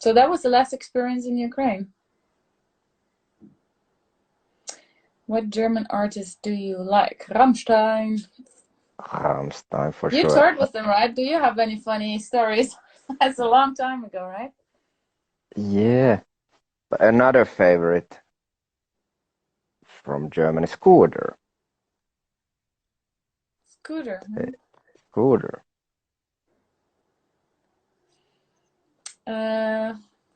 So that was the last experience in Ukraine. What German artists do you like? Rammstein. Rammstein for You sure. toured with them, right? Do you have any funny stories? That's a long time ago, right? Yeah, but another favorite from Germany, Scooter. Scooter. Scooter.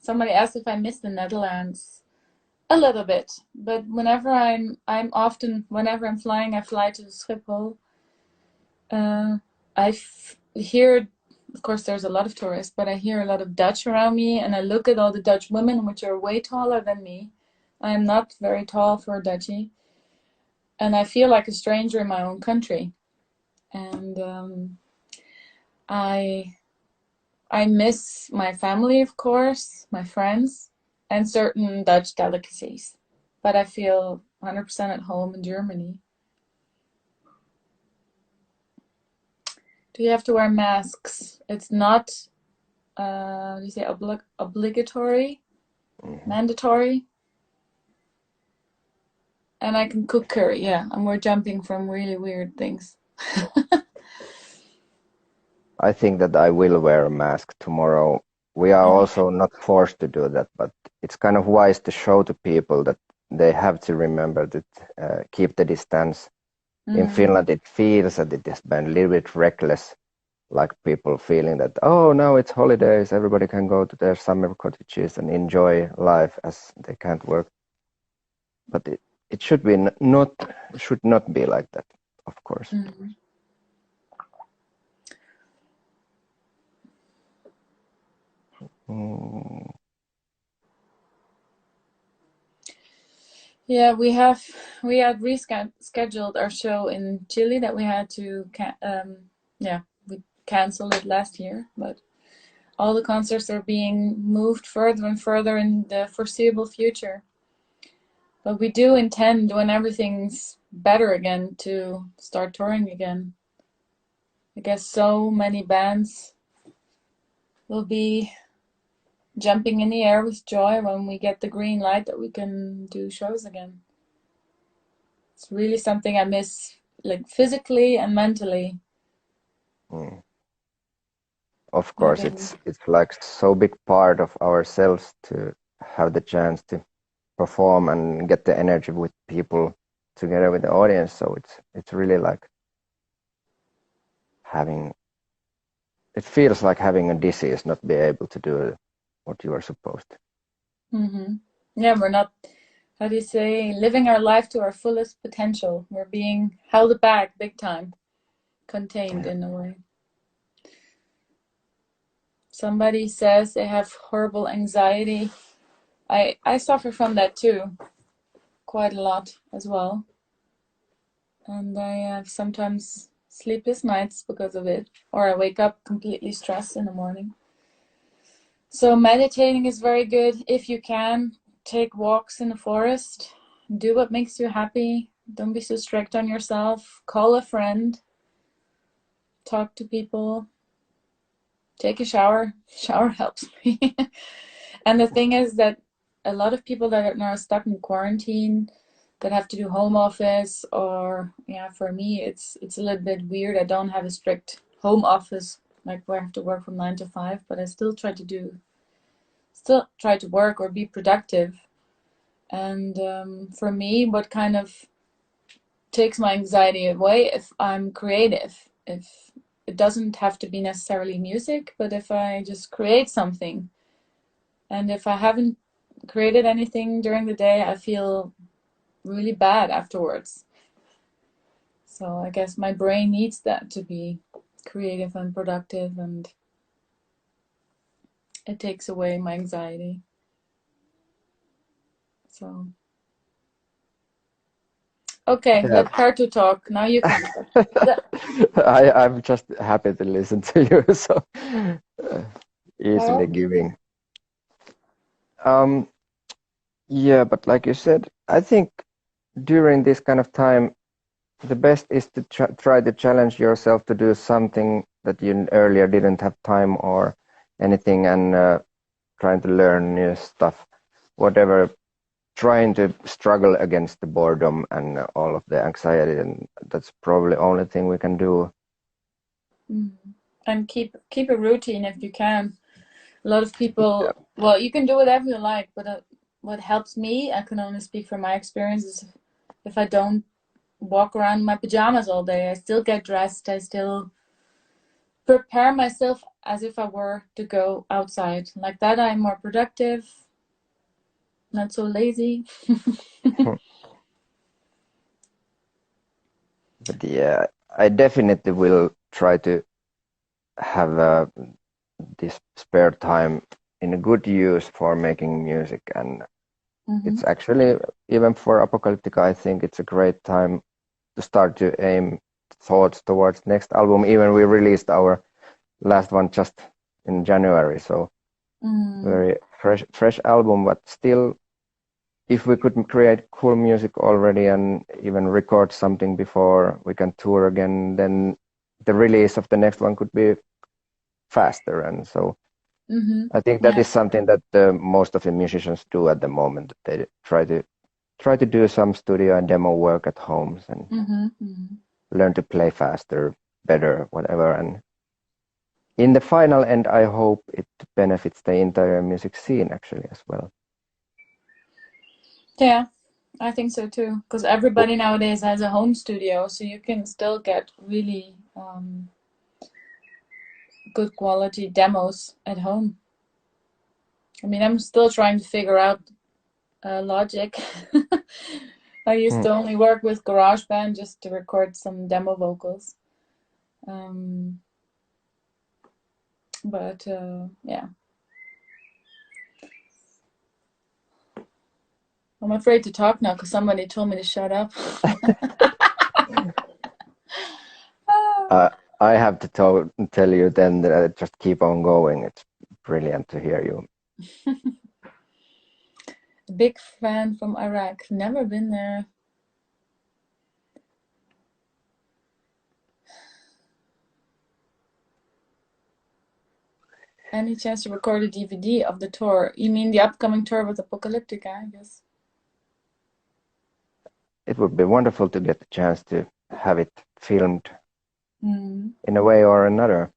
Somebody asked if I miss the Netherlands. A little bit, but whenever whenever I'm flying, I fly to Schiphol. I hear, of course, there's a lot of tourists, but I hear a lot of Dutch around me, and I look at all the Dutch women, which are way taller than me. I am not very tall for a Dutchie, and I feel like a stranger in my own country. And I miss my family, of course, my friends, and certain Dutch delicacies. But I feel 100% at home in Germany. Do you have to wear masks? It's not, you say obligatory, mandatory. And I can cook curry, yeah. And we're jumping from really weird things. I think that I will wear a mask tomorrow. We are also not forced to do that, but it's kind of wise to show to people that they have to remember to keep the distance. In Finland, it feels that it has been a little bit reckless, like people feeling that, oh, now it's holidays, everybody can go to their summer cottages and enjoy life as they can't work. But it should be should not be like that, of course. Yeah, we had rescheduled our show in Chile that we had to we canceled it last year, but all the concerts are being moved further and further in the foreseeable future. But we do intend, when everything's better again, to start touring again. I guess so many bands will be jumping in the air with joy when we get the green light that we can do shows again. It's really something I miss, like physically and mentally. Of course, it's like so big part of ourselves to have the chance to perform and get the energy with people together with the audience. So it's really like it feels like having a disease, not be able to do what you are supposed to. Yeah, we're not, how do you say, living our life to our fullest potential. We're being held back big time, contained in a way. Somebody says they have horrible anxiety. I suffer from that too, quite a lot as well. And I have sometimes sleepless nights because of it, or I wake up completely stressed in the morning. So meditating is very good if you can. Take walks in the forest. Do what makes you happy. Don't be so strict on yourself. Call a friend. Talk to people. Take a shower. Shower helps me. And the thing is that a lot of people that are now stuck in quarantine, that have to do home office, or for me it's a little bit weird. I don't have a strict home office like where I have to work from 9 to 5, but I still try to work or be productive. And for me, what kind of takes my anxiety away, if I'm creative, if it doesn't have to be necessarily music, but if I just create something, and if I haven't created anything during the day, I feel really bad afterwards. So I guess my brain needs that to be creative and productive, and it takes away my anxiety. So okay, let Perttu talk. Now you can talk. I'm just happy to listen to you, so easily giving. Yeah, but like you said, I think during this kind of time, the best is to try to challenge yourself to do something that you earlier didn't have time or anything, and trying to learn new stuff, whatever, trying to struggle against the boredom and all of the anxiety, and that's probably the only thing we can do. And keep a routine if you can. A lot of people, well, you can do whatever you like, but what helps me, I can only speak from my experience, is if I don't walk around in my pajamas all day, I still get dressed, I still prepare myself as if I were to go outside. Like that, I'm more productive, not so lazy. But yeah, I definitely will try to have this spare time in a good use for making music, and it's actually, even for Apocalyptica, I think it's a great time to start to aim thoughts towards next album. Even we released our last one just in January, so very fresh album, but still, if we could create cool music already and even record something before we can tour again, then the release of the next one could be faster. And so I think that is something that most of the musicians do at the moment. They try to do some studio and demo work at homes and learn to play faster, better, whatever. And in the final end, I hope it benefits the entire music scene actually as well. Yeah, I think so too. Because everybody nowadays has a home studio, so you can still get really good quality demos at home. I mean, I'm still trying to figure out Logic. I used to only work with GarageBand just to record some demo vocals. But yeah. I'm afraid to talk now because somebody told me to shut up. I have to tell you then that just keep on going. It's brilliant to hear you. Big fan from Iraq. Never been there. Any chance to record a DVD of the tour? You mean the upcoming tour with Apocalyptica, I guess? It would be wonderful to get the chance to have it filmed in a way or another.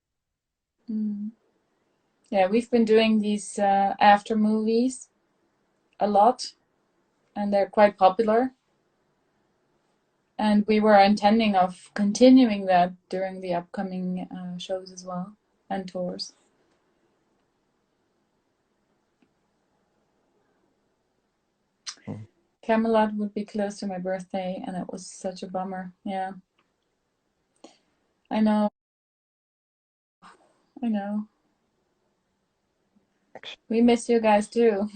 Yeah, we've been doing these after movies a lot, and they're quite popular. And we were intending of continuing that during the upcoming shows as well, and tours. Camelot would be close to my birthday, and it was such a bummer. Yeah. I know. We miss you guys too.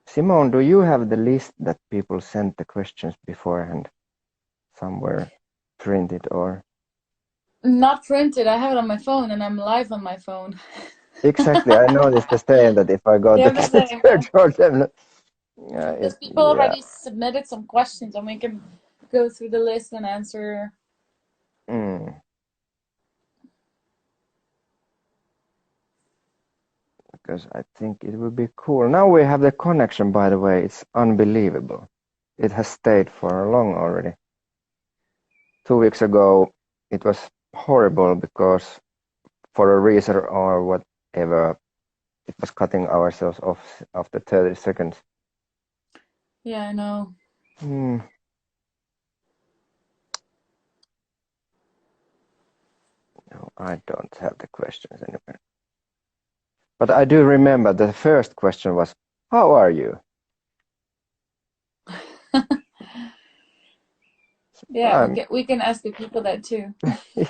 Simone, do you have the list that people sent the questions beforehand somewhere printed or? Not printed. I have it on my phone, and I'm live on my phone. Exactly. I noticed the same, that if I go to search for them. Because people already submitted some questions, and we can go through the list and answer. Because I think it would be cool. Now we have the connection, by the way. It's unbelievable. It has stayed for long already. 2 weeks ago, it was horrible because for a reason or whatever, it was cutting ourselves off after 30 seconds. Yeah, I know. No, I don't have the questions anywhere. But I do remember the first question was, how are you? Yeah, we can ask the people that too.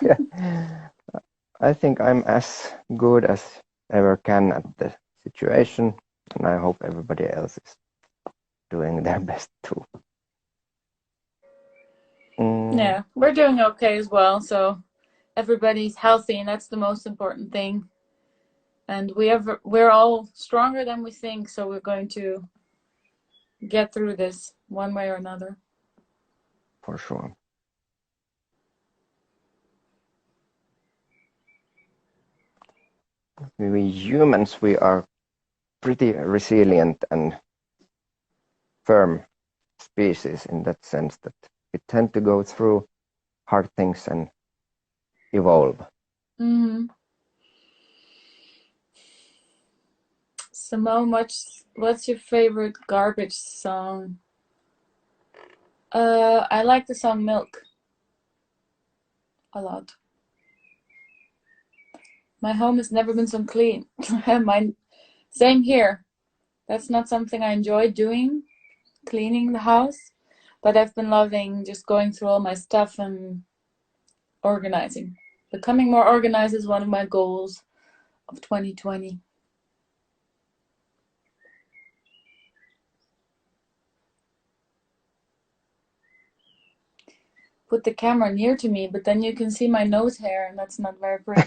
Yeah, I think I'm as good as ever can at the situation, and I hope everybody else is doing their best too. Yeah, we're doing okay as well, so everybody's healthy, and that's the most important thing. And we're all stronger than we think, so we're going to get through this one way or another. For sure. we humans, we are pretty resilient and firm species in that sense that we tend to go through hard things and evolve. Mm-hmm. Simone, what's your favorite garbage song? I like the song Milk a lot. My home has never been so clean. Same here. That's not something I enjoy doing, cleaning the house, but I've been loving just going through all my stuff and organizing. Becoming more organized is one of my goals of 2020. Put the camera near to me, but then you can see my nose hair, and that's not very pretty.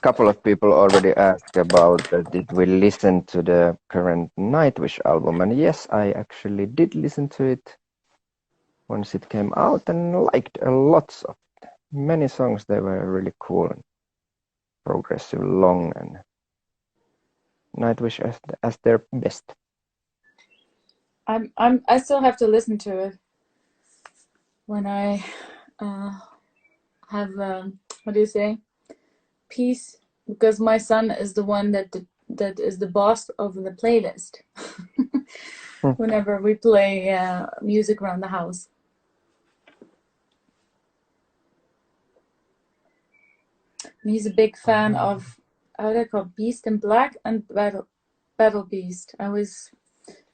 Couple of people already asked about did we listen to the current Nightwish album, and yes, I actually did listen to it once it came out and liked a lot of it. Many songs, they were really cool and progressive, long, and Nightwish as their best. I still have to listen to it when I have what do you say, peace, because my son is the one that is the boss of the playlist. Whenever we play music around the house. And he's a big fan of how they call Beast in Black and Battle Beast. I always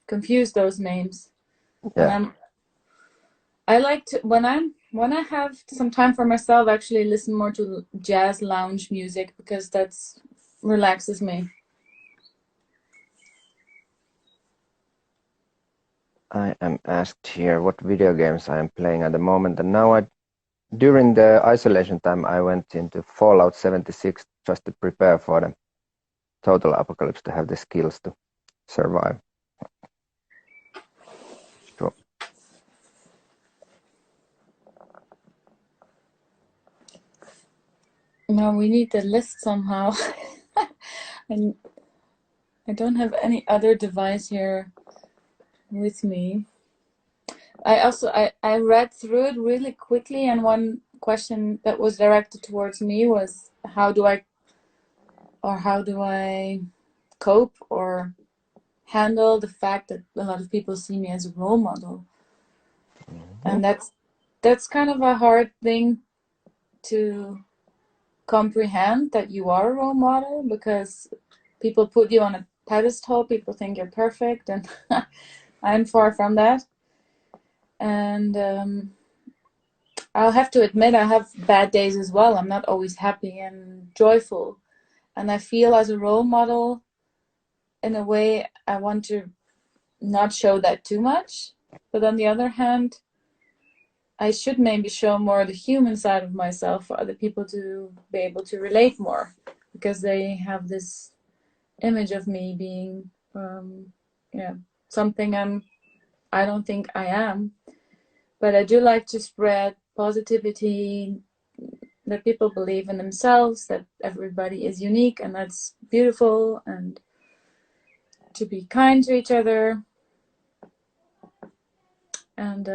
confuse those names. Yeah. And I like to when I have some time for myself, actually listen more to jazz lounge music because that's relaxes me. I am asked here what video games I am playing at the moment, and now during the isolation time I went into Fallout 76 just to prepare for the total apocalypse, to have the skills to survive. Sure. No, we need the list somehow. And I don't have any other device here with me. I read through it really quickly, and one question that was directed towards me was how do I cope or handle the fact that a lot of people see me as a role model. Mm-hmm. And that's kind of a hard thing to comprehend, that you are a role model, because people put you on a pedestal, people think you're perfect, and I'm far from that. And I'll have to admit I have bad days as well. I'm not always happy and joyful. And I feel as a role model, in a way, I want to not show that too much. But on the other hand, I should maybe show more the human side of myself for other people to be able to relate more, because they have this image of me being something I don't think I am. But I do like to spread positivity, that people believe in themselves, that everybody is unique, and that's beautiful, and to be kind to each other. And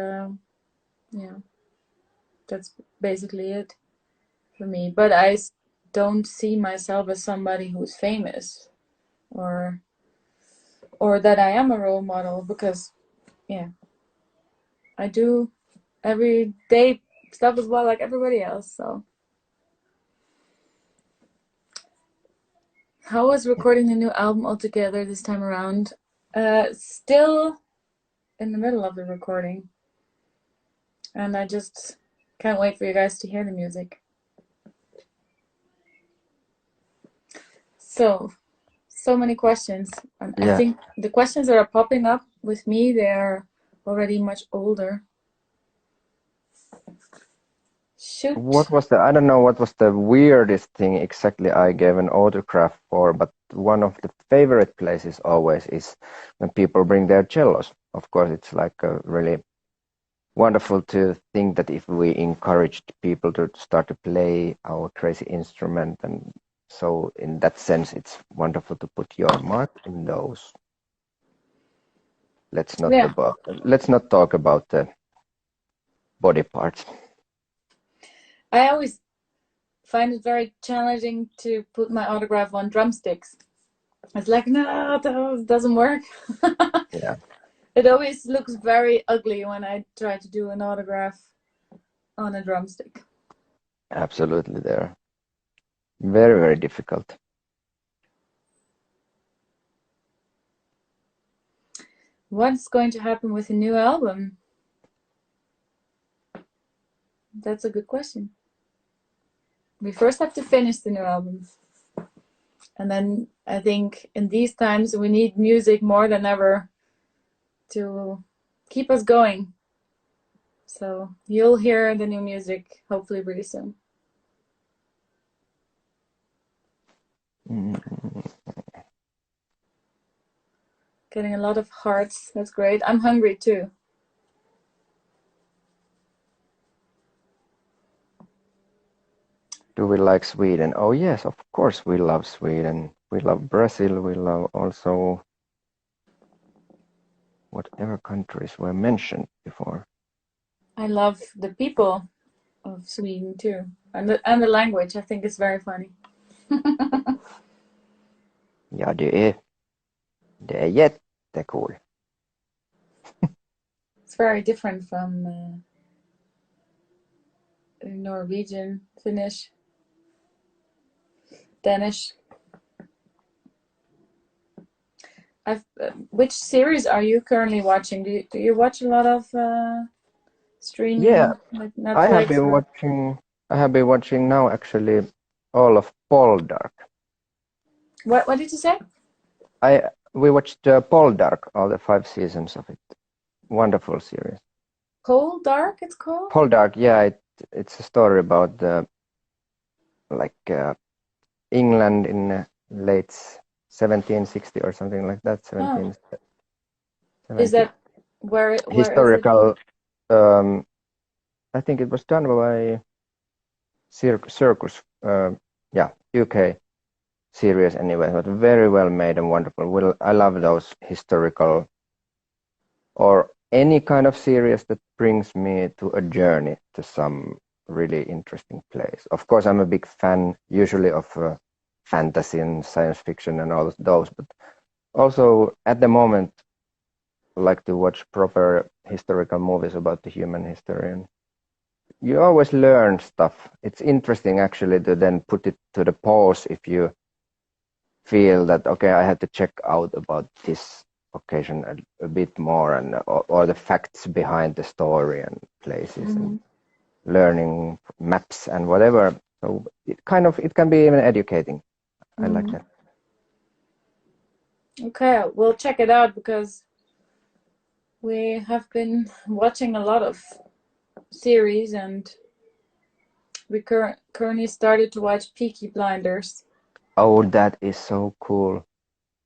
that's basically it for me. But I don't see myself as somebody who's famous or that I am a role model, because I do everyday stuff as well, like everybody else. So how was recording the new album altogether this time around? Still in the middle of the recording, and I just can't wait for you guys to hear the music. So many questions, and I think the questions that are popping up with me, they're already much older. Shoot. I don't know what was the weirdest thing exactly I gave an autograph for, but one of the favorite places always is when people bring their cellos. Of course, it's like a really wonderful to think that if we encouraged people to start to play our crazy instrument, and so in that sense it's wonderful to put your mark in those. Let's not talk about the body parts. I always find it very challenging to put my autograph on drumsticks. It's like, no, that doesn't work. Yeah. It always looks very ugly when I try to do an autograph on a drumstick. Absolutely, they're very, very difficult. What's going to happen with the new album? That's a good question. We first have to finish the new album. And then I think in these times we need music more than ever to keep us going. So you'll hear the new music hopefully really soon. Getting a lot of hearts. That's great. I'm hungry too. Do we like Sweden? Oh yes, of course we love Sweden. We love Brazil. We love also whatever countries were mentioned before. I love the people of Sweden too. And the language. I think it's very funny. Ja, det är jättekul. It's very different from Norwegian, Finnish, Danish. Which series are you currently watching? Do you watch a lot of streaming? Yeah, like Netflix? I have been watching now actually all of Poldark. What did you say? We watched Poldark, all the 5 seasons of it. Wonderful series. Poldark, it's called? Poldark, yeah, it's a story about England in late 1760 or something like that. 1770. Is that where historical? Is it? I think it was done by Circus. Yeah, UK series anyway, but very well made and wonderful. I love those historical or any kind of series that brings me to a journey to some really interesting place. Of course, I'm a big fan usually of fantasy and science fiction and all of those, but also at the moment I like to watch proper historical movies about the human history, and you always learn stuff. It's interesting actually to then put it to the pause if you feel that, okay, I had to check out about this occasion a bit more, and or the facts behind the story and places and learning maps and whatever. So it can be even educating. I like that. Okay, we'll check it out because we have been watching a lot of series, and we currently started to watch Peaky Blinders. Oh, that is so cool.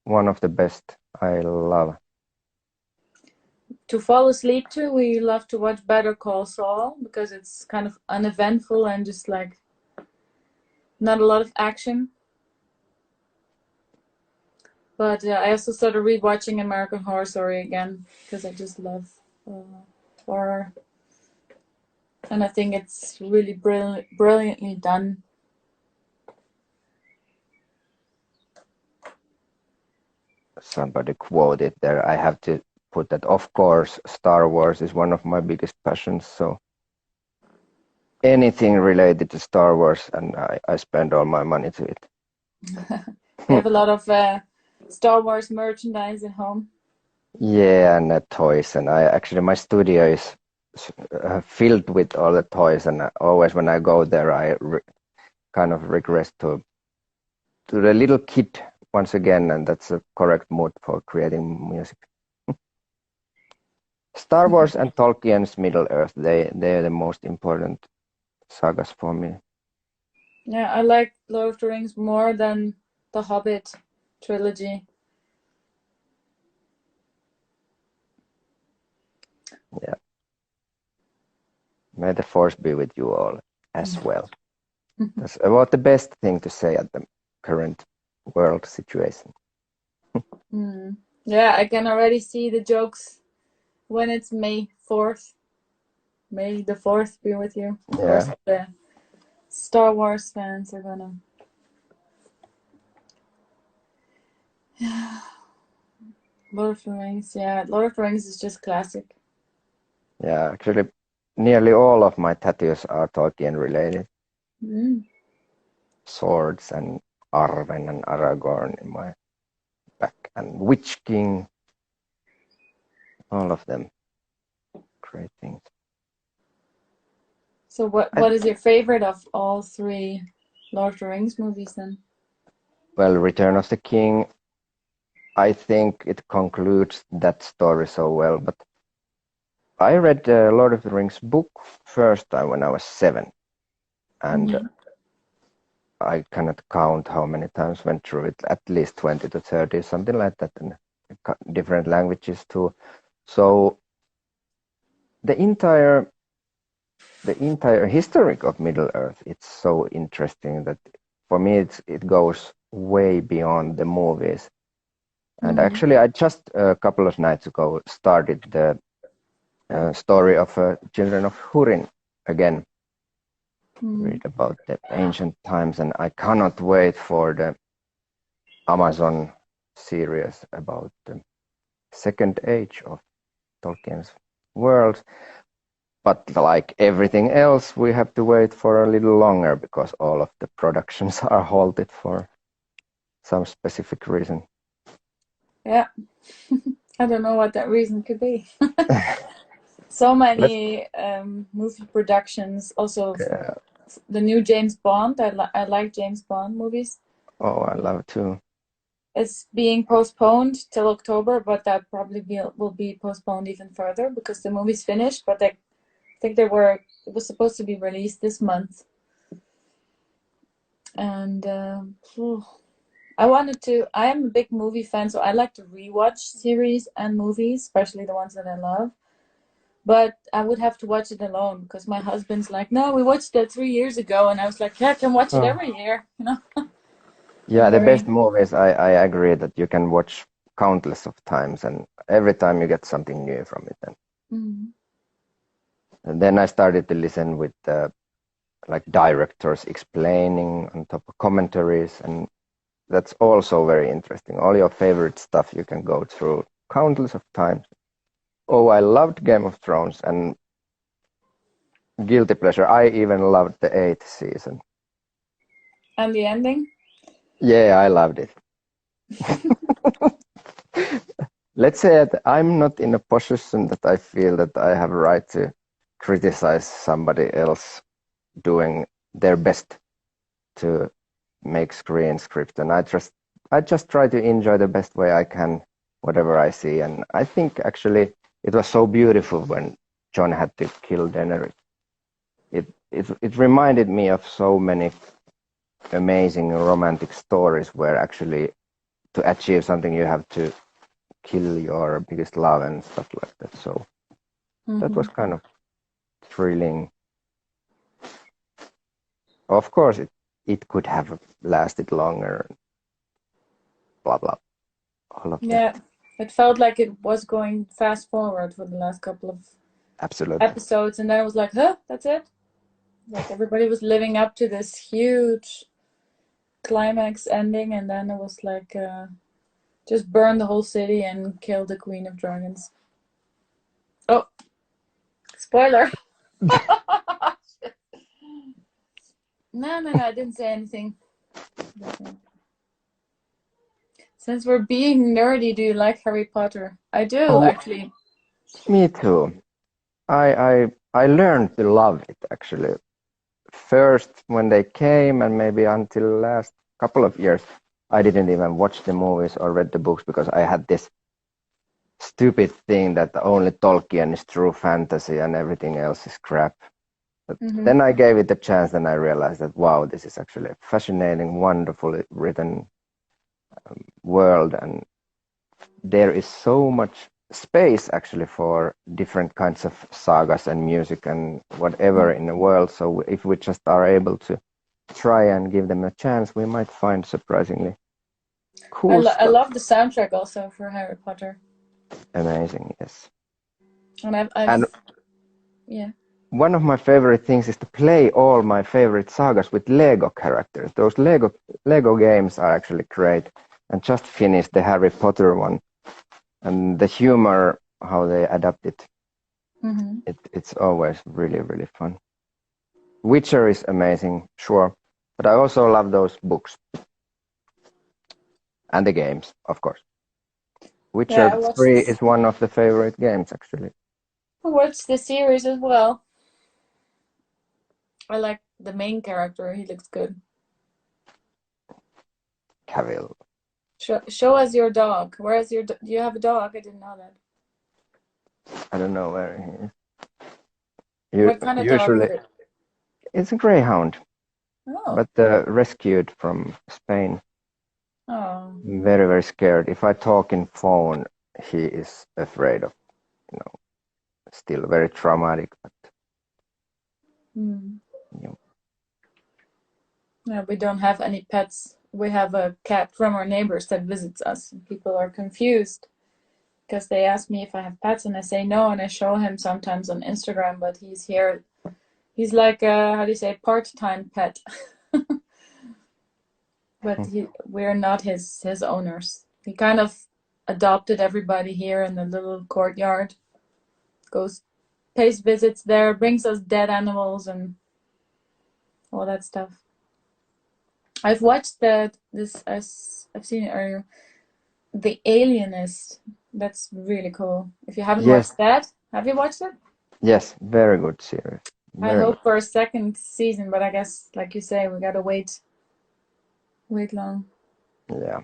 One of the best. I love. To fall asleep to, we love to watch Better Call Saul because it's kind of uneventful and just like not a lot of action. But I also started rewatching American Horror Story again because I just love horror. And I think it's really brilliantly done. Somebody quoted there. I have to put that. Of course, Star Wars is one of my biggest passions. So anything related to Star Wars, and I spend all my money to it. You have a lot of Star Wars merchandise at home. Yeah, and toys. And my studio is filled with all the toys, and always when I go there, I kind of regress to the little kid once again, and that's a correct mood for creating music. Star Wars and Tolkien's Middle Earth, they're the most important sagas for me. Yeah, I like Lord of the Rings more than the Hobbit trilogy. Yeah. May the force be with you all as well. That's about the best thing to say at the current world situation. Yeah, I can already see the jokes when it's May 4th. May the 4th be with you. Of course, Yeah. the Star Wars fans are gonna. Lord of the Rings, yeah. Lord of the Rings is just classic. Yeah, actually, nearly all of my tattoos are Tolkien related. Swords and Arwen and Aragorn in my back, and Witch King. All of them. Great things. So what is your favorite of all three Lord of the Rings movies then? Well, Return of the King, I think it concludes that story so well, but I read the Lord of the Rings book first time when I was 7, and I cannot count how many times went through it, at least 20 to 30, something like that, in different languages too. So the entire history of Middle Earth, it's so interesting that for me it goes way beyond the movies. And actually, I just a couple of nights ago started the story of Children of Hurin again. Read about the ancient times, and I cannot wait for the Amazon series about the second age of Tolkien's world. But like everything else, we have to wait for a little longer because all of the productions are halted for some specific reason. Yeah. I don't know what that reason could be. So many movie productions. Also, the new James Bond. I like James Bond movies. Oh, I love it too. It's being postponed till October, but that probably will be postponed even further because the movie's finished. But I think it was supposed to be released this month. And I am a big movie fan, so I like to rewatch series and movies, especially the ones that I love. But I would have to watch it alone because my husband's like, no, we watched that 3 years ago. And I was like, yeah, I can watch it every year, you know? Yeah, the best movies, I agree that you can watch countless of times, and every time you get something new from it. And then I started to listen with like directors explaining on top of commentaries, and that's also very interesting. All your favorite stuff you can go through countless of times. Oh, I loved Game of Thrones, and guilty pleasure, I even loved the 8th season. And the ending? Yeah, I loved it. Let's say that I'm not in a position that I feel that I have a right to criticize somebody else doing their best to make screen script, and I just try to enjoy the best way I can whatever I see. And I think actually it was so beautiful when Jon had to kill Daenerys. It reminded me of so many amazing romantic stories where actually to achieve something you have to kill your biggest love and stuff like that. So that was kind of thrilling. Of course, it could have lasted longer. Blah blah. All of Yeah, that. it felt like it was going fast forward for the last couple of Absolutely. episodes, and then it was like, huh, that's it. Like everybody was living up to this huge climax ending, and then it was like just burn the whole city and kill the Queen of Dragons. Oh, spoiler. No, I didn't say anything. Since we're being nerdy, do you like Harry Potter? I do, actually. Me too. I learned to love it actually. First when they came, and maybe until last couple of years, I didn't even watch the movies or read the books because I had this stupid thing that only Tolkien is true fantasy and everything else is crap. But then I gave it a chance, and I realized that wow, this is actually a fascinating, wonderfully written world, and there is so much space actually for different kinds of sagas and music and whatever in the world. So if we just are able to try and give them a chance, we might find surprisingly cool I stuff. love the soundtrack also for Harry Potter. Amazing, yes. And And yeah. one of my favorite things is to play all my favorite sagas with Lego characters. Those Lego games are actually great. And just finished the Harry Potter one. And the humor, how they adapt it, it's always really, really fun. Witcher is amazing, sure. But I also love those books. And the games, of course. Witcher Yeah, I watched 3 this. is one of the favorite games, actually. I watched the series as well. I like the main character. He looks good. Cavill. Show us your dog. Where is your? Do you have a dog? I didn't know that. I don't know where he is. What kind of dog is Usually, it? it's a greyhound, Oh, but rescued from Spain. oh. Very, very scared. If I talk in phone, he is afraid of, still very traumatic. But yeah. Yeah, we don't have any pets. We have a cat from our neighbors that visits us. And people are confused because they ask me if I have pets, and I say no, and I show him sometimes on Instagram. But he's here. He's like a, how do you say, part-time pet. But we're not his owners. He kind of adopted everybody here in the little courtyard. Goes, pays visits there, brings us dead animals and all that stuff. I've watched I've seen it earlier. The Alienist. That's really cool. If you haven't Yes, watched that, have you watched it? yes, very good series. I Very good. hope for a second season, but I guess, like you say, we gotta wait long. Yeah.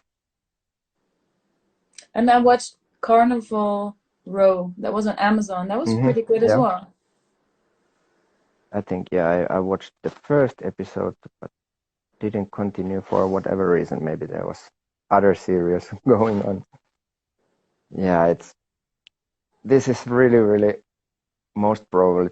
And I watched Carnival Row. That was on Amazon. That was pretty good as Yeah. well. I think, yeah, I watched the first episode, but didn't continue for whatever reason. Maybe there was other series going on. Yeah, this is really, really most probably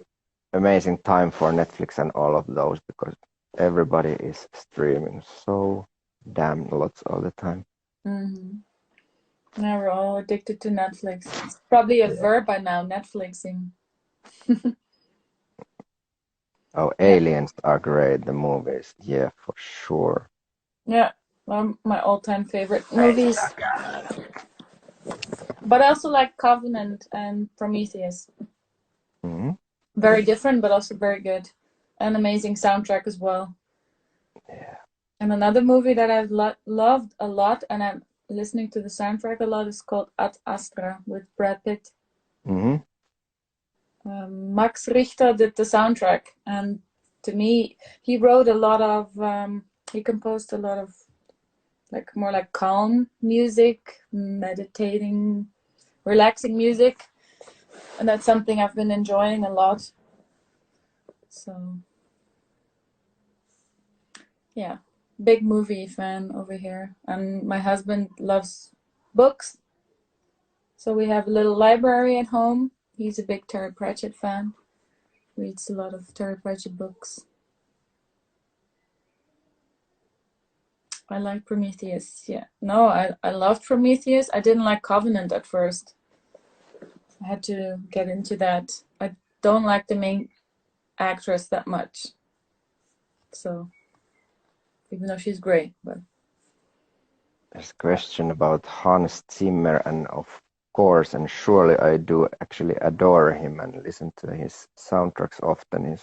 amazing time for Netflix and all of those because everybody is streaming so damn lots all the time. Now we're all addicted to Netflix. It's probably a verb by now, Netflixing. Oh, Yeah. Aliens are great, the movies. Yeah, for sure. Yeah, my all-time favorite movies. But I also like Covenant and Prometheus. Very different, but also very good. An amazing soundtrack as well. Yeah. And another movie that I've loved a lot, and I'm listening to the soundtrack a lot, is called Ad Astra with Brad Pitt. Max Richter did the soundtrack, and to me, he wrote a lot of, he composed a lot of more like calm music, meditating, relaxing music, and that's something I've been enjoying a lot. So, yeah, big movie fan over here. And my husband loves books, so we have a little library at home. He's a big Terry Pratchett fan, reads a lot of Terry Pratchett books. I like Prometheus, yeah. No, I loved Prometheus. I didn't like Covenant at first. I had to get into that. I don't like the main actress that much. So, even though she's great, but There's a question about Hans Zimmer, and of course, and surely I do actually adore him and listen to his soundtracks often.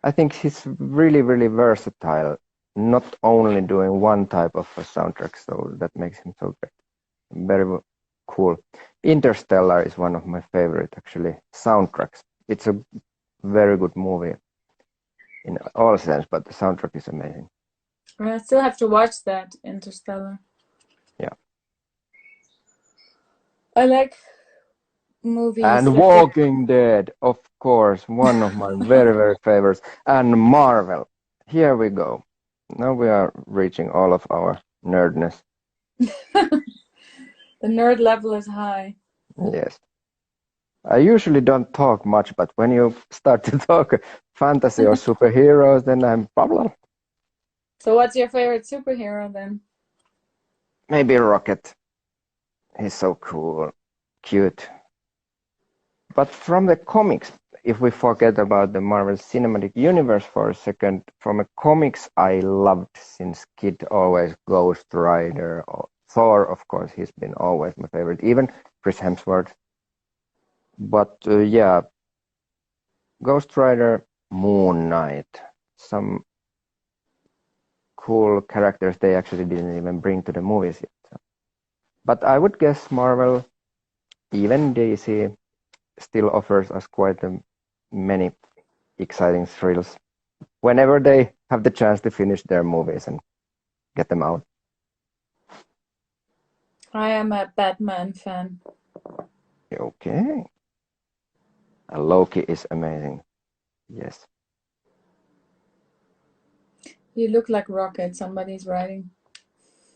I think he's really, really versatile, not only doing one type of a soundtrack, so that makes him so great. Very cool. Interstellar is one of my favorite, actually, soundtracks. It's a very good movie in all sense, but the soundtrack is amazing. I still have to watch that, Interstellar. Yeah. I like movies And that Walking Dead, of course, one of my very, very favorites. And Marvel. Here we go. Now we are reaching all of our nerdness. the nerd level is high. Yes. I usually don't talk much, but when you start to talk fantasy or superheroes, then I'm problem. So what's your favorite superhero then? Maybe Rocket. He's so cool, cute. But from the comics, if we forget about the Marvel Cinematic Universe for a second, from the comics I loved since kid always Ghost Rider or Thor, of course, he's been always my favorite, even Chris Hemsworth. But yeah, Ghost Rider, Moon Knight, some cool characters they actually didn't even bring to the movies yet. So. But I would guess Marvel, even DC, still offers us quite many exciting thrills whenever they have the chance to finish their movies and get them out. I am a Batman fan. Okay. Loki is amazing. Yes. You look like Rocket, somebody's writing.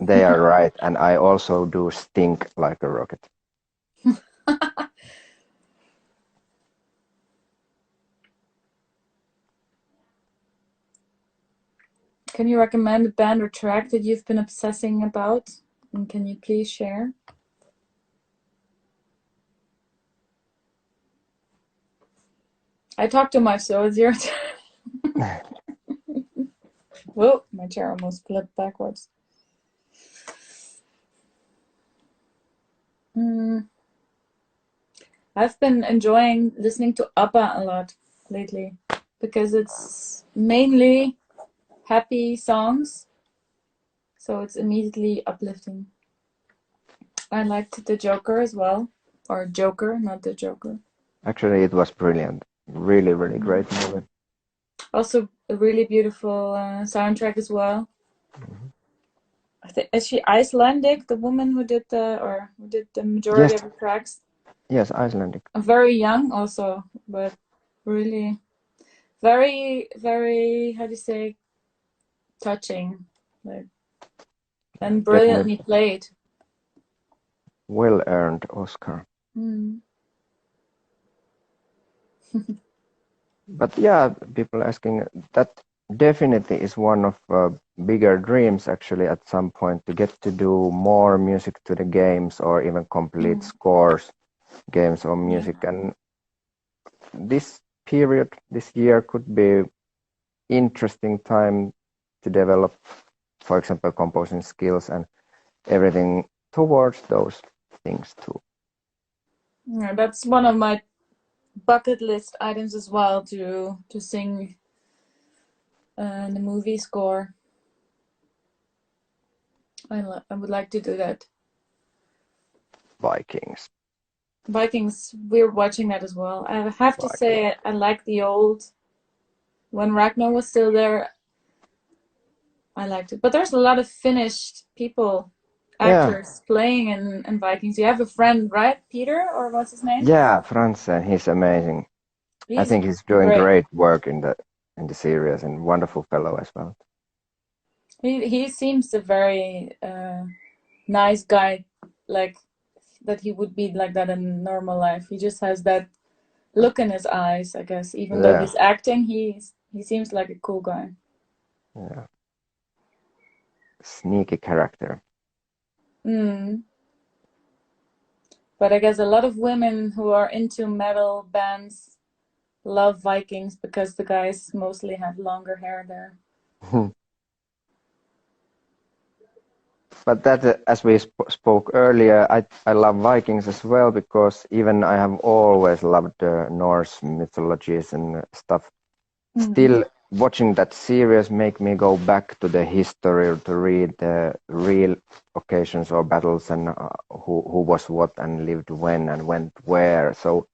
They are right. And I also do stink like a rocket. Can you recommend a band or track that you've been obsessing about? And can you please share? I talked too much, so it's your turn. Whoa, my chair almost flipped backwards. I've been enjoying listening to ABBA a lot lately because it's mainly happy songs, so it's immediately uplifting. I liked The Joker as well, or Joker, not The Joker. Actually, it was brilliant. Really, really great movie. Also, a really beautiful soundtrack as well. I think is she Icelandic, the woman who did the majority Yes, of the tracks? yes, Icelandic. Very young also, but really very, very, how do you say, touching, like, and brilliantly Definitely played. well-earned Oscar. Mm. But yeah, people asking that definitely is one of bigger dreams actually at some point to get to do more music to the games or even complete scores, games or music. Yeah. And this period, this year could be interesting time to develop, for example, composing skills and everything towards those things too. Yeah, that's one of my bucket list items as well, to sing the movie score. I would like to do that. Vikings. Vikings, we're watching that as well. I have to Vikings. say I like the old, when Ragnar was still there. I liked it, but there's a lot of finished people, Yeah, actors playing in Vikings. You have a friend, right, Peter, or what's his name? yeah, Franzen, he's amazing. I He's think he's doing great. great work in the series and wonderful fellow as well. He seems a very nice guy, like that he would be like that in normal life. He just has that look in his eyes, I guess. Even though Yeah, he's acting, he seems like a cool guy. yeah. Sneaky character. Mm. But I guess a lot of women who are into metal bands love Vikings because the guys mostly have longer hair there. But that, as we spoke earlier, I love Vikings as well because even I have always loved the Norse mythologies and stuff. Still, watching that series make me go back to the history to read the real occasions or battles and who was what and lived when and went where. So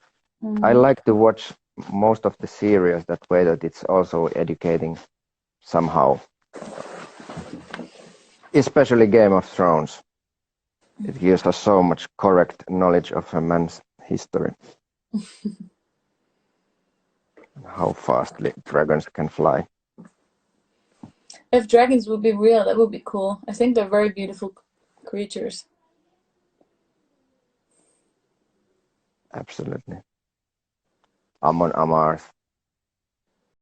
I like to watch most of the series that way that it's also educating somehow. Especially Game of Thrones. It gives us so much correct knowledge of a man's history. How fastly dragons can fly. If dragons would be real, that would be cool. I think they're very beautiful creatures. Absolutely. Amon Amarth.